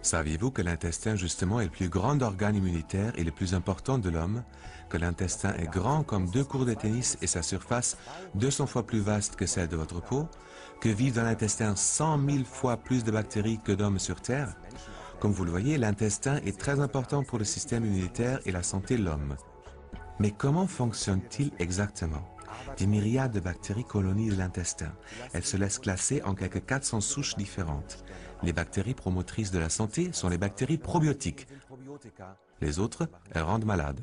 Saviez-vous que l'intestin justement est le plus grand organe immunitaire et le plus important de l'homme, que l'intestin est grand comme 2 cours de tennis et sa surface 200 fois plus vaste que celle de votre peau, que vivent dans l'intestin 100 000 fois plus de bactéries que d'hommes sur Terre? Comme vous le voyez, l'intestin est très important pour le système immunitaire et la santé de l'homme. Mais comment fonctionne-t-il exactement? Des myriades de bactéries colonisent l'intestin. Elles se laissent classer en quelques 400 souches différentes. Les bactéries promotrices de la santé sont les bactéries probiotiques. Les autres, elles rendent malades.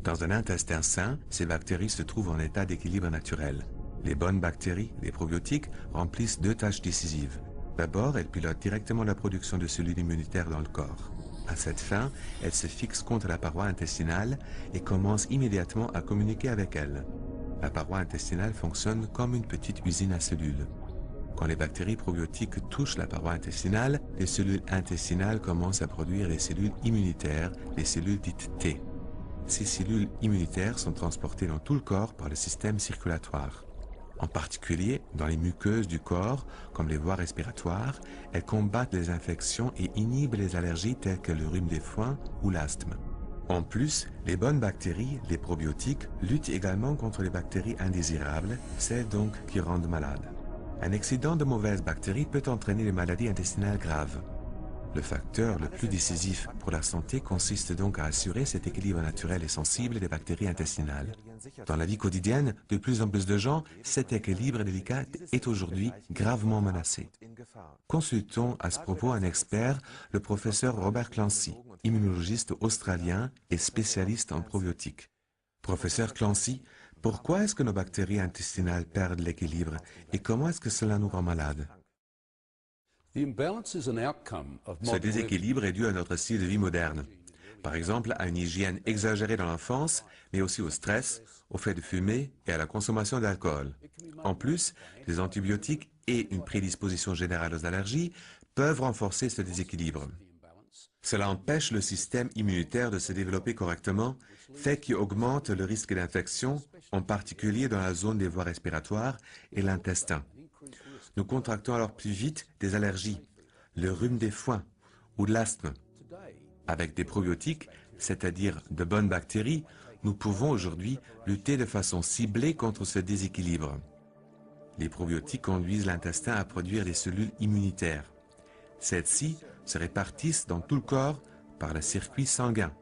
Dans un intestin sain, ces bactéries se trouvent en état d'équilibre naturel. Les bonnes bactéries, les probiotiques, remplissent 2 tâches décisives. D'abord, elles pilotent directement la production de cellules immunitaires dans le corps. À cette fin, elles se fixent contre la paroi intestinale et commencent immédiatement à communiquer avec elle. La paroi intestinale fonctionne comme une petite usine à cellules. Quand les bactéries probiotiques touchent la paroi intestinale, les cellules intestinales commencent à produire les cellules immunitaires, les cellules dites T. Ces cellules immunitaires sont transportées dans tout le corps par le système circulatoire. En particulier, dans les muqueuses du corps, comme les voies respiratoires, elles combattent les infections et inhibent les allergies telles que le rhume des foins ou l'asthme. En plus, les bonnes bactéries, les probiotiques, luttent également contre les bactéries indésirables, celles donc qui rendent malades. Un excédent de mauvaises bactéries peut entraîner des maladies intestinales graves. Le facteur le plus décisif pour la santé consiste donc à assurer cet équilibre naturel et sensible des bactéries intestinales. Dans la vie quotidienne, de plus en plus de gens, cet équilibre délicat est aujourd'hui gravement menacé. Consultons à ce propos un expert, le professeur Robert Clancy, immunologiste australien et spécialiste en probiotiques. Professeur Clancy, pourquoi est-ce que nos bactéries intestinales perdent l'équilibre et comment est-ce que cela nous rend malades? Ce déséquilibre est dû à notre style de vie moderne. Par exemple, à une hygiène exagérée dans l'enfance, mais aussi au stress, au fait de fumer et à la consommation d'alcool. En plus, les antibiotiques et une prédisposition générale aux allergies peuvent renforcer ce déséquilibre. Cela empêche le système immunitaire de se développer correctement, fait qui augmente le risque d'infection, en particulier dans la zone des voies respiratoires et l'intestin. Nous contractons alors plus vite des allergies, le rhume des foins ou de l'asthme. Avec des probiotiques, c'est-à-dire de bonnes bactéries, nous pouvons aujourd'hui lutter de façon ciblée contre ce déséquilibre. Les probiotiques conduisent l'intestin à produire des cellules immunitaires. Celles-ci se répartissent dans tout le corps par le circuit sanguin.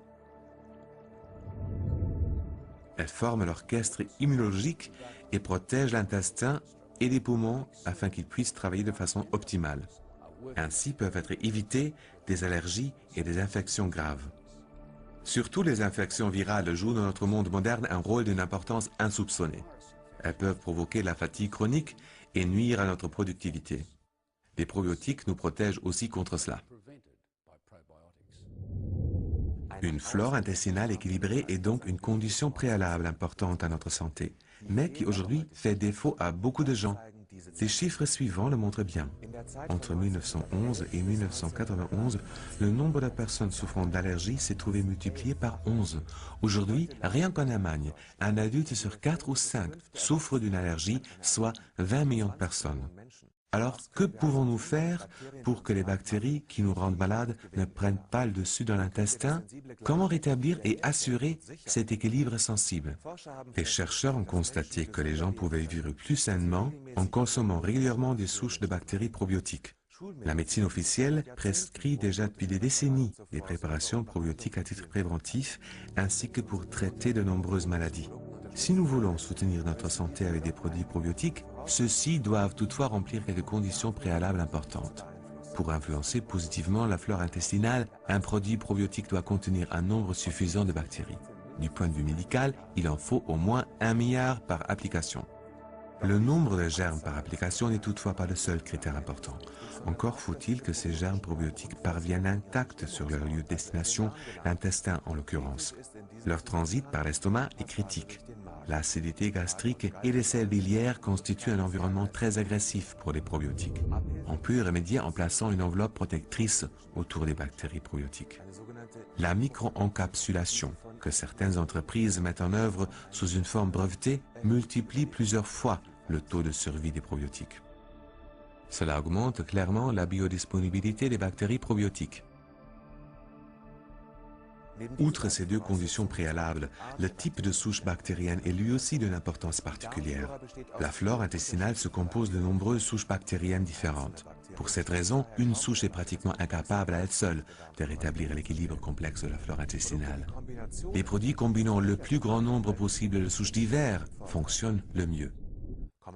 Elles forment l'orchestre immunologique et protègent l'intestin et les poumons afin qu'ils puissent travailler de façon optimale. Ainsi peuvent être évitées des allergies et des infections graves. Surtout les infections virales jouent dans notre monde moderne un rôle d'une importance insoupçonnée. Elles peuvent provoquer la fatigue chronique et nuire à notre productivité. Les probiotiques nous protègent aussi contre cela. Une flore intestinale équilibrée est donc une condition préalable importante à notre santé, mais qui aujourd'hui fait défaut à beaucoup de gens. Les chiffres suivants le montrent bien. Entre 1911 et 1991, le nombre de personnes souffrant d'allergies s'est trouvé multiplié par 11. Aujourd'hui, rien qu'en Allemagne, un adulte sur 4 ou 5 souffre d'une allergie, soit 20 millions de personnes. Alors, que pouvons-nous faire pour que les bactéries qui nous rendent malades ne prennent pas le dessus dans l'intestin? Comment rétablir et assurer cet équilibre sensible? Les chercheurs ont constaté que les gens pouvaient vivre plus sainement en consommant régulièrement des souches de bactéries probiotiques. La médecine officielle prescrit déjà depuis des décennies des préparations probiotiques à titre préventif ainsi que pour traiter de nombreuses maladies. Si nous voulons soutenir notre santé avec des produits probiotiques, ceux-ci doivent toutefois remplir quelques conditions préalables importantes. Pour influencer positivement la flore intestinale, un produit probiotique doit contenir un nombre suffisant de bactéries. Du point de vue médical, il en faut au moins 1 milliard par application. Le nombre de germes par application n'est toutefois pas le seul critère important. Encore faut-il que ces germes probiotiques parviennent intacts sur leur lieu de destination, l'intestin en l'occurrence. Leur transit par l'estomac est critique. L'acidité gastrique et les sels biliaires constituent un environnement très agressif pour les probiotiques. On peut y remédier en plaçant une enveloppe protectrice autour des bactéries probiotiques. La micro-encapsulation, que certaines entreprises mettent en œuvre sous une forme brevetée, multiplie plusieurs fois le taux de survie des probiotiques. Cela augmente clairement la biodisponibilité des bactéries probiotiques. Outre ces deux conditions préalables, le type de souche bactérienne est lui aussi d'une importance particulière. La flore intestinale se compose de nombreuses souches bactériennes différentes. Pour cette raison, une souche est pratiquement incapable à elle seule de rétablir l'équilibre complexe de la flore intestinale. Les produits combinant le plus grand nombre possible de souches diverses fonctionnent le mieux.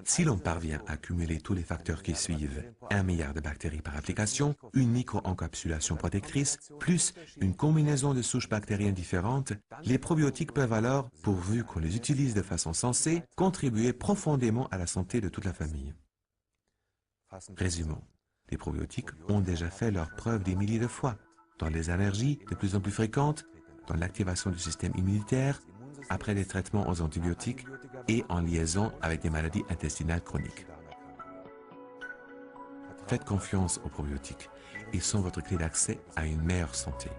Si l'on parvient à cumuler tous les facteurs qui suivent, 1 milliard de bactéries par application, une micro-encapsulation protectrice, plus une combinaison de souches bactériennes différentes, les probiotiques peuvent alors, pourvu qu'on les utilise de façon sensée, contribuer profondément à la santé de toute la famille. Résumons, les probiotiques ont déjà fait leurs preuves des milliers de fois, dans les allergies de plus en plus fréquentes, dans l'activation du système immunitaire, après des traitements aux antibiotiques et en liaison avec des maladies intestinales chroniques. Faites confiance aux probiotiques. Ils sont votre clé d'accès à une meilleure santé.